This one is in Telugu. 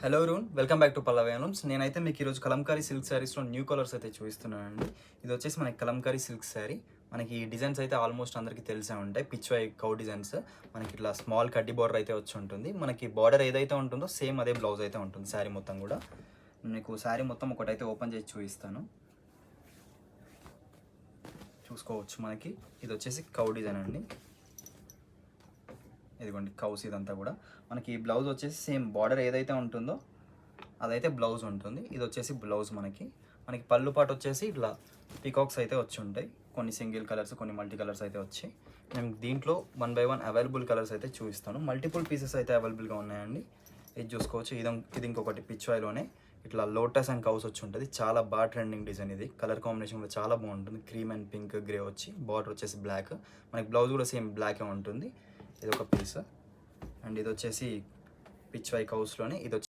Hello ruin, welcome back to Pallavi handlooms. నేనైతే మీకు ఈరోజు కలంకారీ సిల్క్ శారీస్లో న్యూ కలర్స్ అయితే చూపిస్తున్నానండి. ఇది వచ్చేసి మనకి కలంకారీ సిల్క్ శారీ. మనకి ఈ డిజైన్స్ అయితే ఆల్మోస్ట్ అందరికీ తెలిసే ఉంటాయి. Pichwai cow designs. మనకి ఇట్లా స్మాల్ కడ్డీ బార్డర్ అయితే వచ్చి ఉంటుంది. మనకి బార్డర్ ఏదైతే ఉంటుందో సేమ్ అదే బ్లౌజ్ అయితే ఉంటుంది శారీ మొత్తం కూడా. మీకు శారీ మొత్తం ఒకటైతే ఓపెన్ చేసి చూపిస్తాను, చూసుకోవచ్చు. మనకి ఇది వచ్చేసి కౌ డిజైన్ అండి. ఇదిగోండి కౌస్, ఇదంతా కూడా మనకి బ్లౌజ్ వచ్చేసి సేమ్ బార్డర్ ఏదైతే ఉంటుందో అదైతే బ్లౌజ్ ఉంటుంది. ఇది వచ్చేసి బ్లౌజ్. మనకి పళ్ళు పాటు వచ్చేసి ఇట్లా పీకాక్స్ అయితే వచ్చి ఉంటాయి. కొన్ని సింగిల్ కలర్స్, కొన్ని మల్టీ కలర్స్ అయితే వచ్చి. నేను దీంట్లో 1 by 1 అవైలబుల్ కలర్స్ అయితే చూపిస్తాను. మల్టిపుల్ పీసెస్ అయితే అవైలబుల్గా ఉన్నాయండి. ఇది చూసుకోవచ్చు. ఇది ఇంకొకటి పిచ్ వైలోనే ఇట్లా లోటస్ అండ్ కౌస్ వచ్చి ఉంటుంది. చాలా బాగా ట్రెండింగ్ డిజైన్. ఇది కలర్ కాంబినేషన్ కూడా చాలా బాగుంటుంది. క్రీమ్ అండ్ పింక్ గ్రే వచ్చి బార్డర్ వచ్చేసి బ్లాక్. మనకి బ్లౌజ్ కూడా సేమ్ బ్లాకే ఉంటుంది. ఇది ఒక పీస్. అండ్ ఇది వచ్చేసి పిచ్ వై కౌస్లోనే ఇది